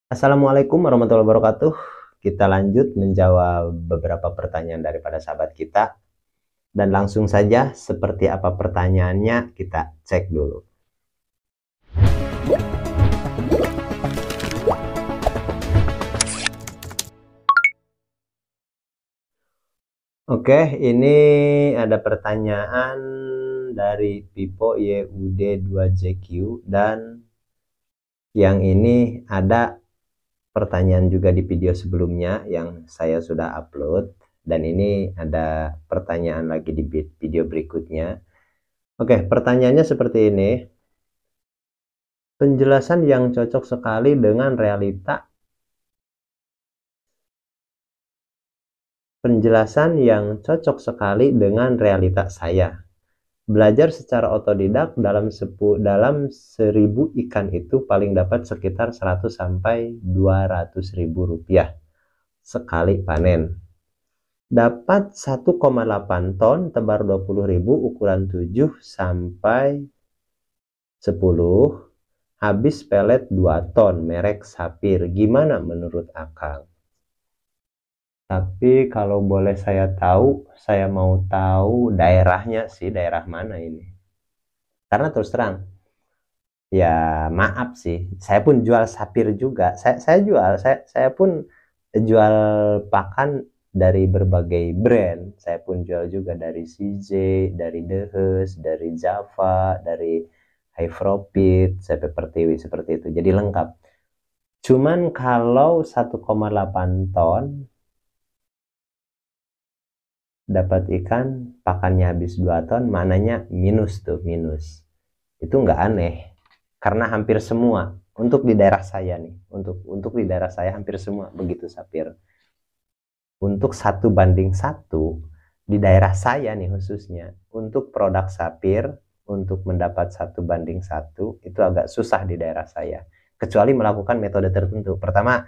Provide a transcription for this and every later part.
Assalamualaikum warahmatullahi wabarakatuh. Kita lanjut menjawab beberapa pertanyaan daripada sahabat kita. Dan langsung saja, seperti apa pertanyaannya, kita cek dulu. Oke, ini ada pertanyaan dari Pipo YUD2JQ. Dan yang ini ada pertanyaan juga di video sebelumnya yang saya sudah upload. Dan ini ada pertanyaan lagi di video berikutnya. Oke, pertanyaannya seperti ini. Penjelasan yang cocok sekali dengan realita. Penjelasan yang cocok sekali dengan realita saya. Belajar secara otodidak dalam 1000 ikan itu paling dapat sekitar 100 sampai 200 ribu rupiah sekali panen. Dapat 1,8 ton tebar 20.000 ukuran 7 sampai 10. Habis pelet 2 ton merek Sapir. Gimana menurut Akang? Tapi kalau boleh saya tahu, saya mau tahu daerahnya sih, daerah mana ini. Karena terus terang, ya maaf sih, saya pun jual Sapir juga. Saya pun jual pakan dari berbagai brand. Saya pun jual juga dari CJ, dari Dehes, dari Java, dari High Profit, Pepper TV seperti itu. Jadi lengkap. Cuman kalau 1,8 ton dapat ikan pakannya habis 2 ton, mananya minus tuh, minus. Itu nggak aneh karena hampir semua untuk di daerah saya nih, untuk di daerah saya hampir semua begitu Sapir. Untuk 1:1 di daerah saya nih khususnya untuk produk Sapir, untuk mendapat 1:1 itu agak susah di daerah saya, kecuali melakukan metode tertentu. Pertama,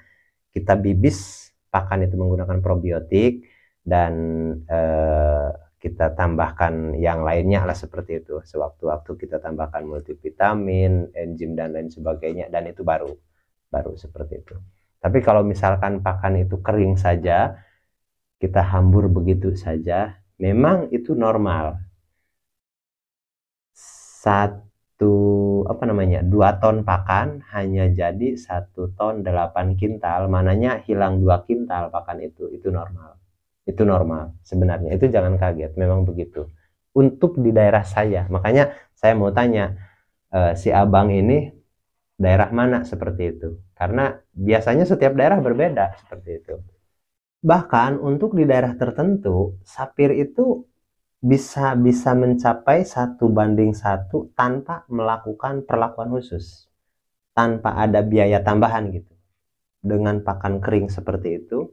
kita bibis pakan itu menggunakan probiotik, dan kita tambahkan yang lainnya lah seperti itu. Sewaktu-waktu kita tambahkan multivitamin, enzim dan lain sebagainya, dan itu baru seperti itu. Tapi kalau misalkan pakan itu kering saja, kita hambur begitu saja, memang itu normal. 2 ton pakan hanya jadi 1 ton 8 kintal, mananya hilang 2 kintal pakan itu normal. Itu normal sebenarnya, itu jangan kaget, memang begitu untuk di daerah saya. Makanya saya mau tanya, si abang ini daerah mana seperti itu, karena biasanya setiap daerah berbeda seperti itu. Bahkan untuk di daerah tertentu Sapir itu bisa mencapai 1:1 tanpa melakukan perlakuan khusus, tanpa ada biaya tambahan gitu. Dengan pakan kering seperti itu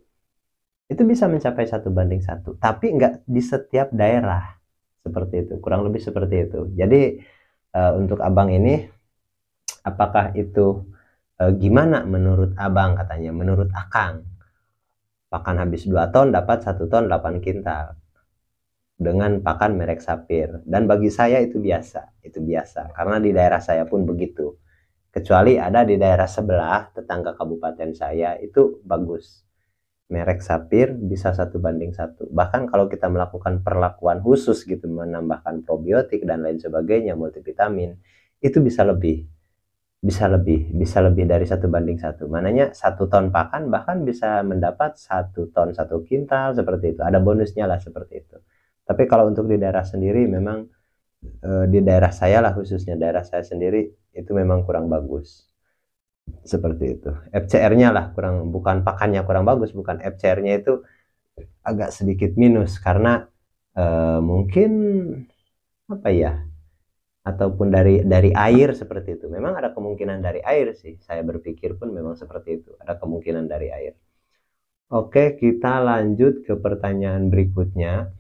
bisa mencapai 1:1, tapi nggak di setiap daerah seperti itu, kurang lebih seperti itu. Jadi untuk abang ini, apakah itu gimana menurut abang? Katanya menurut Akang, pakan habis 2 ton dapat 1 ton 8 kintal dengan pakan merek Sapir. Dan bagi saya itu biasa karena di daerah saya pun begitu. Kecuali ada di daerah sebelah tetangga kabupaten saya itu bagus, merek Sapir bisa 1:1. Bahkan kalau kita melakukan perlakuan khusus gitu, menambahkan probiotik dan lain sebagainya, multivitamin, itu bisa lebih dari 1:1. Mananya 1 ton pakan bahkan bisa mendapat 1 ton 1 kintal seperti itu. Ada bonusnya lah seperti itu. Tapi kalau untuk di daerah sendiri memang di daerah saya lah, khususnya daerah saya sendiri, itu memang kurang bagus seperti itu. FCR-nya lah kurang, bukan pakannya kurang bagus, bukan, FCR-nya itu agak sedikit minus karena mungkin apa ya, ataupun dari air seperti itu. Memang ada kemungkinan dari air sih, saya berpikir pun memang seperti itu, ada kemungkinan dari air. Oke, kita lanjut ke pertanyaan berikutnya.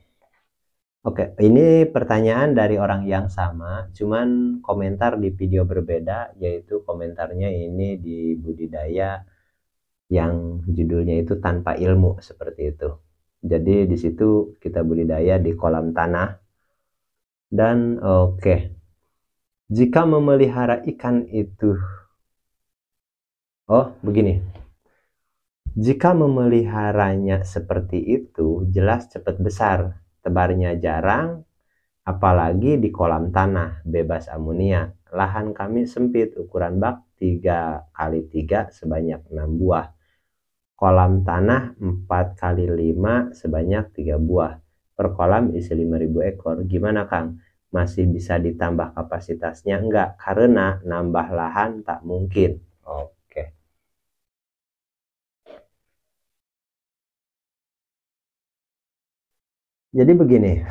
Oke, ini pertanyaan dari orang yang sama, cuman komentar di video berbeda, yaitu komentarnya ini di budidaya yang judulnya itu tanpa ilmu seperti itu. Jadi di situ kita budidaya di kolam tanah. Dan oke, jika memelihara ikan itu, oh begini, Jika memeliharanya seperti itu, jelas cepat besar, tebarnya jarang, apalagi di kolam tanah bebas amonia. Lahan kami sempit, ukuran bak 3x3 sebanyak 6 buah. Kolam tanah 4x5 sebanyak 3 buah. Per kolam isi 5.000 ekor. Gimana Kang? Masih bisa ditambah kapasitasnya? Enggak, karena nambah lahan tak mungkin. Oke. Jadi begini,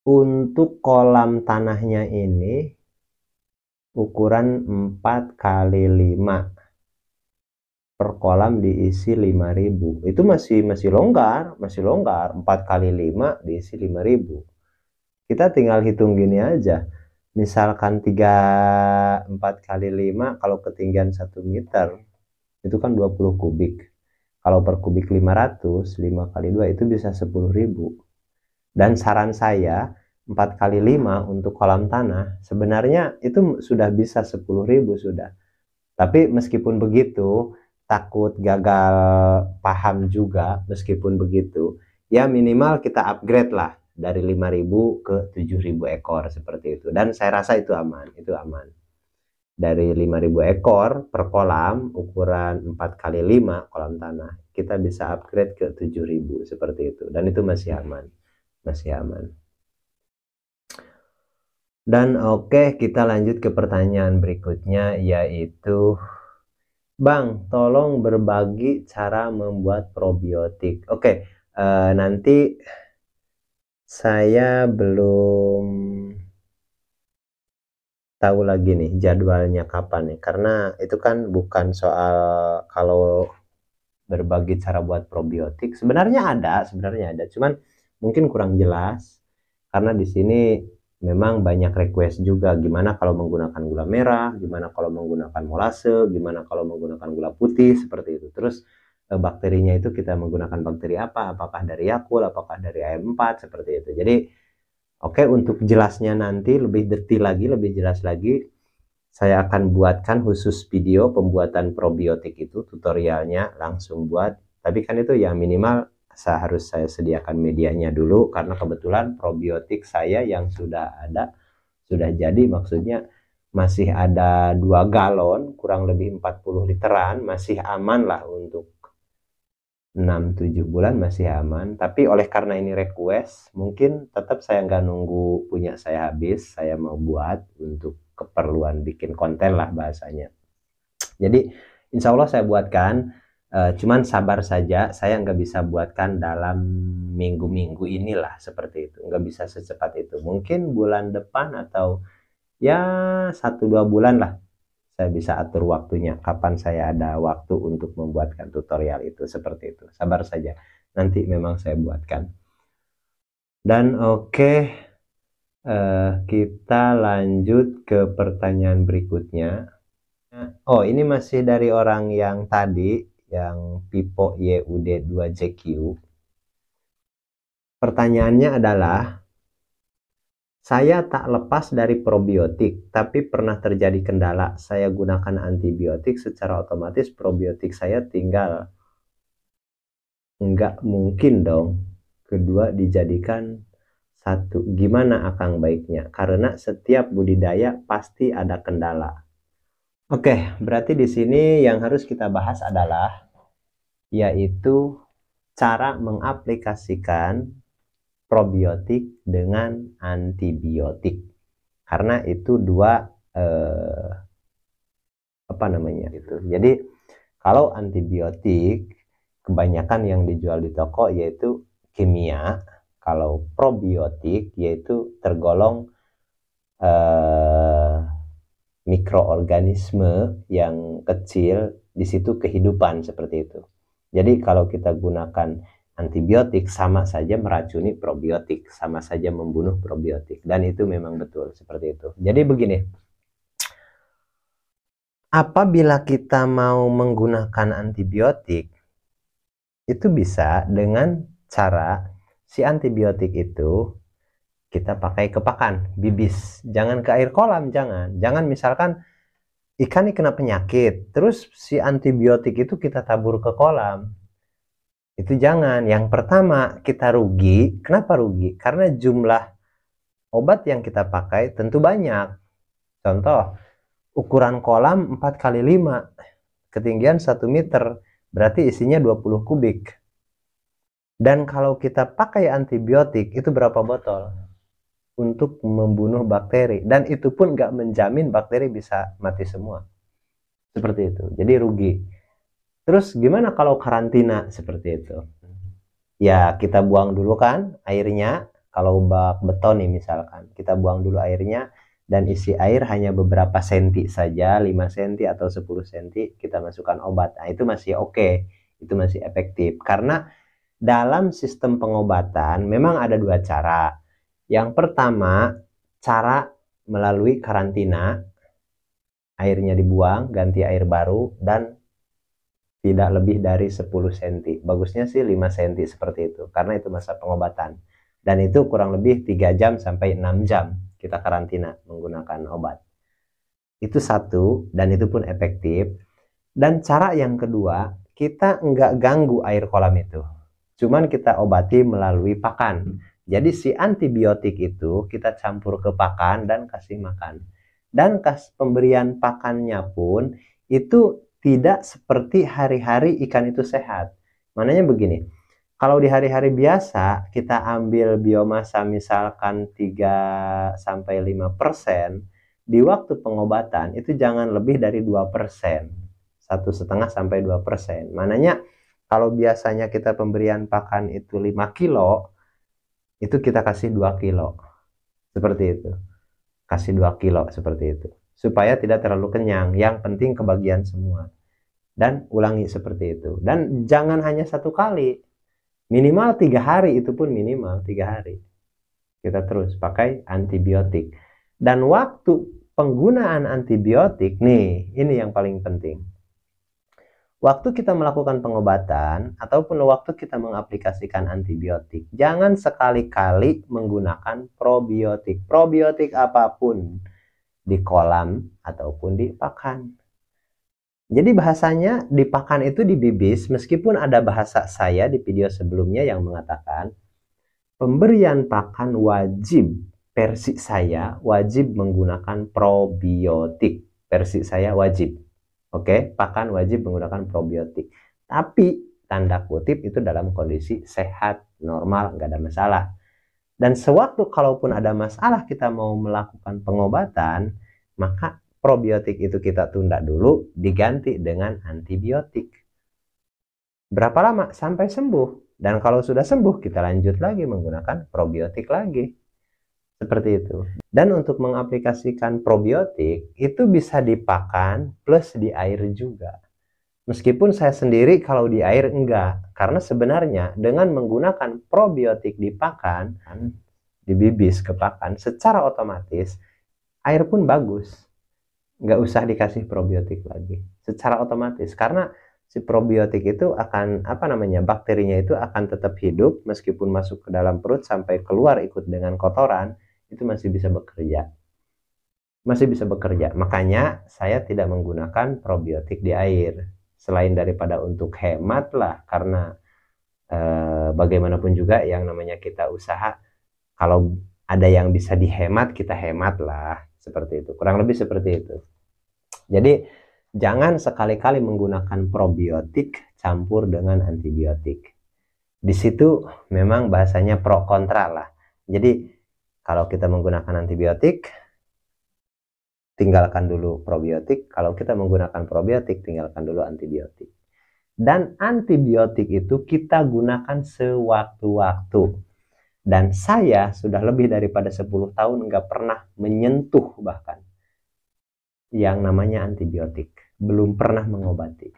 untuk kolam tanahnya ini ukuran 4x5, per kolam diisi 5.000. Itu masih longgar, 4x5 diisi 5.000. Kita tinggal hitung gini aja. Misalkan 4x5 kalau ketinggian 1 meter itu kan 20 kubik. Kalau per kubik 500, 5 kali 2 itu bisa 10.000. Dan saran saya 4x5 untuk kolam tanah sebenarnya itu sudah bisa 10.000 sudah. Tapi meskipun begitu, takut gagal paham juga. Meskipun begitu, ya minimal kita upgrade lah dari 5.000 ke 7.000 ekor seperti itu. Dan saya rasa itu aman, dari 5.000 ekor per kolam ukuran 4x5 kolam tanah, kita bisa upgrade ke 7.000 seperti itu, dan itu masih aman. Dan oke, kita lanjut ke pertanyaan berikutnya, yaitu Bang, tolong berbagi cara membuat probiotik. Oke, nanti saya belum tahu lagi nih jadwalnya kapan nih, karena itu kan bukan soal kalau berbagi cara buat probiotik. Sebenarnya ada, cuman mungkin kurang jelas karena di sini memang banyak request juga, gimana kalau menggunakan gula merah, gimana kalau menggunakan molase, gimana kalau menggunakan gula putih, seperti itu. Terus bakterinya itu kita menggunakan bakteri apa, apakah dari Yakult, apakah dari AM4, seperti itu. Jadi oke, untuk jelasnya nanti lebih detail lagi, lebih jelas lagi, saya akan buatkan khusus video pembuatan probiotik itu, tutorialnya langsung buat. Tapi kan itu ya minimal harus saya sediakan medianya dulu, karena kebetulan probiotik saya yang sudah ada, sudah jadi, maksudnya masih ada 2 galon, kurang lebih 40 literan, masih aman lah untuk 6-7 bulan, masih aman. Tapi oleh karena ini request, mungkin tetap saya nggak nunggu punya saya habis, saya mau buat untuk keperluan bikin konten lah bahasanya. Jadi insya Allah saya buatkan, cuman sabar saja, saya nggak bisa buatkan dalam minggu-minggu inilah, seperti itu, nggak bisa secepat itu. Mungkin bulan depan atau ya 1-2 bulan lah, saya bisa atur waktunya, kapan saya ada waktu untuk membuatkan tutorial itu, seperti itu. Sabar saja, nanti memang saya buatkan. Dan oke, kita lanjut ke pertanyaan berikutnya. Oh, ini masih dari orang yang tadi, yang Pipo YUD2JQ. Pertanyaannya adalah, saya tak lepas dari probiotik, tapi pernah terjadi kendala. Saya gunakan antibiotik, secara otomatis probiotik saya tinggal. Enggak mungkin dong kedua dijadikan satu. Gimana akang baiknya? Karena setiap budidaya pasti ada kendala. Oke, berarti di sini yang harus kita bahas adalah yaitu cara mengaplikasikan probiotik dengan antibiotik, karena itu dua apa namanya itu. Jadi kalau antibiotik kebanyakan yang dijual di toko yaitu kimia, kalau probiotik yaitu tergolong mikroorganisme yang kecil, di situ kehidupan, seperti itu. Jadi kalau kita gunakan antibiotik sama saja meracuni probiotik, sama saja membunuh probiotik, dan itu memang betul seperti itu. Jadi begini, apabila kita mau menggunakan antibiotik, itu bisa dengan cara si antibiotik itu kita pakai ke pakan, bibis, jangan ke air kolam, jangan misalkan ikan ini kena penyakit, terus si antibiotik itu kita tabur ke kolam. Itu jangan. Yang pertama, kita rugi. Kenapa rugi? Karena jumlah obat yang kita pakai tentu banyak. Contoh, ukuran kolam 4 kali 5, ketinggian 1 meter, berarti isinya 20 kubik. Dan kalau kita pakai antibiotik, itu berapa botol? Untuk membunuh bakteri. Dan itu pun nggak menjamin bakteri bisa mati semua. Seperti itu. Jadi rugi. Terus gimana kalau karantina seperti itu? Ya kita buang dulu kan airnya. Kalau bak beton nih misalkan, kita buang dulu airnya dan isi air hanya beberapa senti saja, 5 senti atau 10 senti, kita masukkan obat. Nah, itu masih oke. Itu masih efektif. Karena dalam sistem pengobatan memang ada dua cara. Yang pertama, cara melalui karantina, airnya dibuang, ganti air baru, dan tidak lebih dari 10 cm. Bagusnya sih 5 cm seperti itu, karena itu masa pengobatan. Dan itu kurang lebih 3 jam sampai 6 jam kita karantina menggunakan obat. Itu satu, dan itu pun efektif. Dan cara yang kedua, kita nggak ganggu air kolam itu. Cuman kita obati melalui pakan. Jadi si antibiotik itu kita campur ke pakan dan kasih makan. Dan pemberian pakannya pun itu tidak seperti hari-hari ikan itu sehat. Maknanya begini, kalau di hari-hari biasa kita ambil biomasa misalkan 3-5%, di waktu pengobatan itu jangan lebih dari 2%. 1,5-2%. Maknanya kalau biasanya kita pemberian pakan itu 5 kilo, itu kita kasih 2 kilo. Seperti itu. Kasih 2 kilo seperti itu. Supaya tidak terlalu kenyang. Yang penting kebagian semua. Dan ulangi seperti itu. Dan jangan hanya 1 kali. Minimal 3 hari, itu pun minimal 3 hari. Kita terus pakai antibiotik. Dan waktu penggunaan antibiotik, nih, ini yang paling penting. Waktu kita melakukan pengobatan ataupun waktu kita mengaplikasikan antibiotik, jangan sekali-kali menggunakan probiotik. Probiotik apapun di kolam ataupun di pakan. Jadi bahasanya di pakan itu dibibis, meskipun ada bahasa saya di video sebelumnya yang mengatakan pemberian pakan wajib, versi saya wajib menggunakan probiotik. Versi saya wajib. Oke, pakan wajib menggunakan probiotik. Tapi tanda kutip itu dalam kondisi sehat, normal, nggak ada masalah. Dan sewaktu kalaupun ada masalah kita mau melakukan pengobatan, maka probiotik itu kita tunda dulu, diganti dengan antibiotik. Berapa lama? Sampai sembuh. Dan kalau sudah sembuh, kita lanjut lagi menggunakan probiotik lagi. Seperti itu. Dan untuk mengaplikasikan probiotik itu bisa dipakan plus di air juga. Meskipun saya sendiri kalau di air enggak, karena sebenarnya dengan menggunakan probiotik di pakan, dibibis ke pakan, secara otomatis air pun bagus. Nggak usah dikasih probiotik lagi. Secara otomatis, karena si probiotik itu akan, bakterinya itu akan tetap hidup meskipun masuk ke dalam perut sampai keluar ikut dengan kotoran, itu masih bisa bekerja. Masih bisa bekerja. Makanya saya tidak menggunakan probiotik di air. Selain daripada untuk hemat lah, karena bagaimanapun juga yang namanya kita usaha, kalau ada yang bisa dihemat, kita hemat lah. Seperti itu. Kurang lebih seperti itu. Jadi jangan sekali-kali menggunakan probiotik campur dengan antibiotik. Di situ memang bahasanya pro kontra lah. Jadi kalau kita menggunakan antibiotik, tinggalkan dulu probiotik. Kalau kita menggunakan probiotik, tinggalkan dulu antibiotik. Dan antibiotik itu kita gunakan sewaktu-waktu. Dan saya sudah lebih daripada 10 tahun nggak pernah menyentuh bahkan yang namanya antibiotik. Belum pernah mengobati.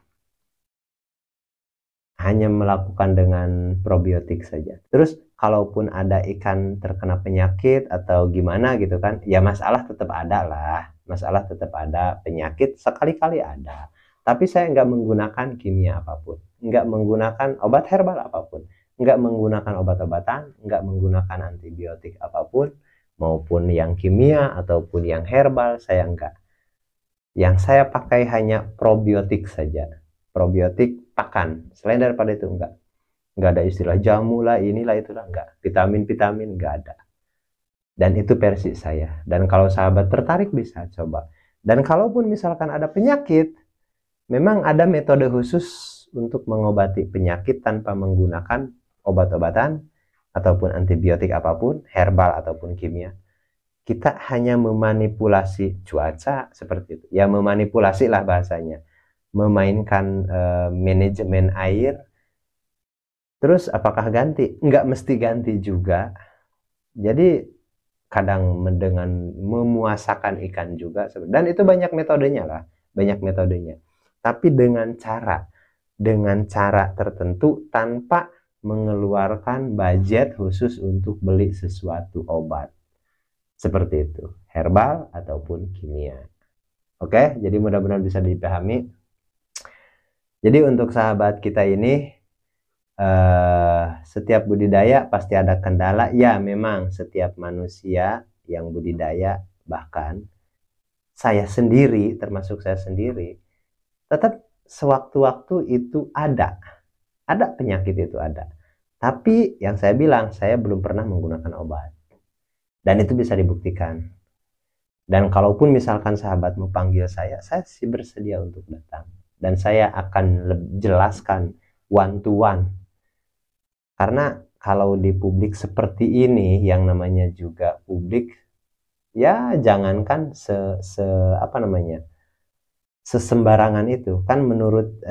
Hanya melakukan dengan probiotik saja. Terus kalaupun ada ikan terkena penyakit atau gimana gitu kan, ya masalah tetap ada lah. Masalah tetap ada, penyakit sekali-kali ada. Tapi saya nggak menggunakan kimia apapun. Nggak menggunakan obat herbal apapun. Nggak menggunakan obat-obatan, nggak menggunakan antibiotik apapun. Maupun yang kimia ataupun yang herbal, saya nggak. Yang saya pakai hanya probiotik saja, probiotik pakan. Selain daripada itu enggak ada istilah jamu lah, inilah itulah, enggak. Vitamin enggak ada. Dan itu versi saya. Dan kalau sahabat tertarik bisa coba. Dan kalaupun misalkan ada penyakit, memang ada metode khusus untuk mengobati penyakit tanpa menggunakan obat-obatan ataupun antibiotik apapun, herbal ataupun kimia. Kita hanya memanipulasi cuaca seperti itu. Ya memanipulasi lah bahasanya. Memainkan manajemen air. Terus apakah ganti? Enggak mesti ganti juga. Jadi kadang dengan memuasakan ikan juga. Dan itu banyak metodenya lah. Banyak metodenya. Tapi dengan cara tertentu tanpa mengeluarkan budget khusus untuk beli sesuatu obat. Seperti itu, herbal ataupun kimia. Oke, jadi mudah-mudahan bisa dipahami. Jadi untuk sahabat kita ini, setiap budidaya pasti ada kendala. Ya, memang setiap manusia yang budidaya, bahkan saya sendiri, termasuk saya sendiri, tetap sewaktu-waktu itu ada penyakit itu ada. Tapi yang saya bilang, saya belum pernah menggunakan obat. Dan itu bisa dibuktikan. Dan kalaupun misalkan sahabat mau panggil saya sih bersedia untuk datang. Dan saya akan jelaskan one to one. Karena kalau di publik seperti ini, yang namanya juga publik, ya jangankan sesembarangan itu. Kan menurut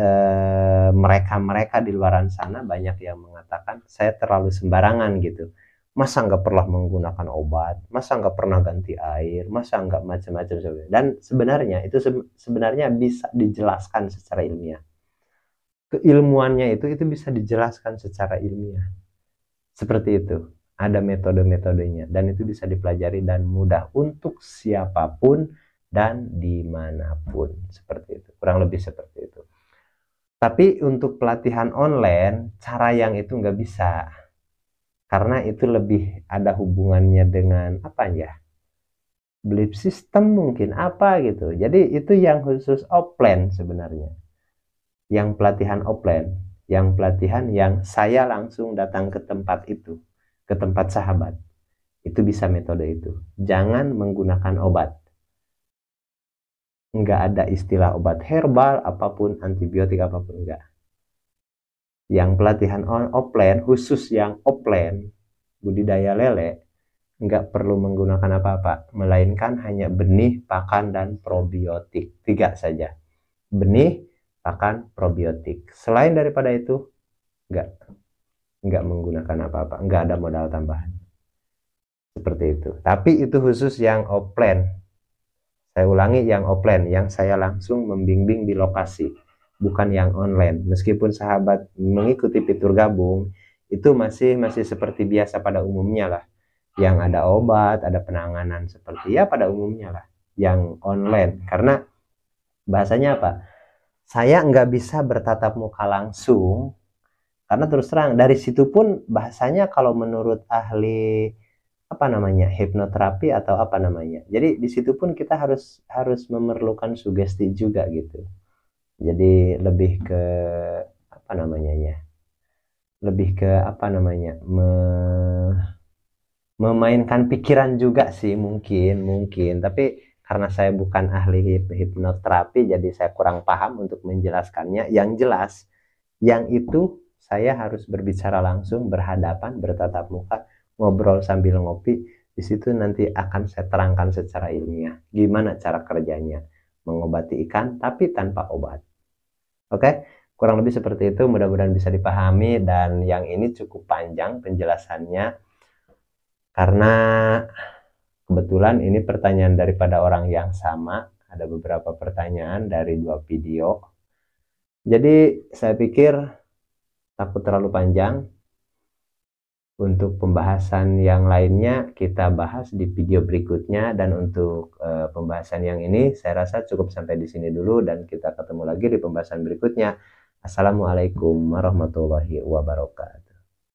mereka di luaran sana banyak yang mengatakan saya terlalu sembarangan gitu. Masa nggak pernah menggunakan obat, masa nggak pernah ganti air, masa nggak macam-macam. Dan sebenarnya itu sebenarnya bisa dijelaskan secara ilmiah. Keilmuannya itu bisa dijelaskan secara ilmiah. Seperti itu. Ada metode-metodenya dan itu bisa dipelajari dan mudah untuk siapapun dan dimanapun. Seperti itu. Kurang lebih seperti itu. Tapi untuk pelatihan online, cara yang itu nggak bisa. Karena itu lebih ada hubungannya dengan apa ya, belief system mungkin apa gitu. Jadi itu yang khusus offline sebenarnya, yang pelatihan offline, yang pelatihan yang saya langsung datang ke tempat itu, ke tempat sahabat, itu bisa metode itu. Jangan menggunakan obat, nggak ada istilah obat herbal apapun, antibiotik apapun, enggak. Yang pelatihan offline, khusus yang offline, budidaya lele, nggak perlu menggunakan apa-apa, melainkan hanya benih, pakan, dan probiotik. 3 saja. Benih, pakan, probiotik. Selain daripada itu, nggak menggunakan apa-apa, nggak ada modal tambahan. Seperti itu. Tapi itu khusus yang offline. Saya ulangi, yang offline, yang saya langsung membimbing di lokasi. Bukan yang online. Meskipun sahabat mengikuti fitur gabung, itu masih seperti biasa pada umumnya lah. Yang ada obat, ada penanganan seperti ya pada umumnya lah. Yang online. Karena bahasanya apa? Saya nggak bisa bertatap muka langsung. Karena terus terang, dari situ pun bahasanya kalau menurut ahli apa namanya, hipnoterapi atau apa namanya. Jadi di situ pun kita harus memerlukan sugesti juga gitu. Jadi lebih ke apa namanya ya, lebih ke apa namanya, memainkan pikiran juga sih mungkin. Tapi karena saya bukan ahli hipnoterapi, jadi saya kurang paham untuk menjelaskannya. Yang jelas, yang itu saya harus berbicara langsung, berhadapan, bertatap muka, ngobrol sambil ngopi. Di situ nanti akan saya terangkan secara ilmiah gimana cara kerjanya mengobati ikan tapi tanpa obat. Oke, kurang lebih seperti itu. Mudah-mudahan bisa dipahami. Dan yang ini cukup panjang penjelasannya karena kebetulan ini pertanyaan daripada orang yang sama. Ada beberapa pertanyaan dari 2 video. Jadi saya pikir takut terlalu panjang. Untuk pembahasan yang lainnya kita bahas di video berikutnya, dan untuk pembahasan yang ini saya rasa cukup sampai di sini dulu dan kita ketemu lagi di pembahasan berikutnya. Assalamualaikum warahmatullahi wabarakatuh.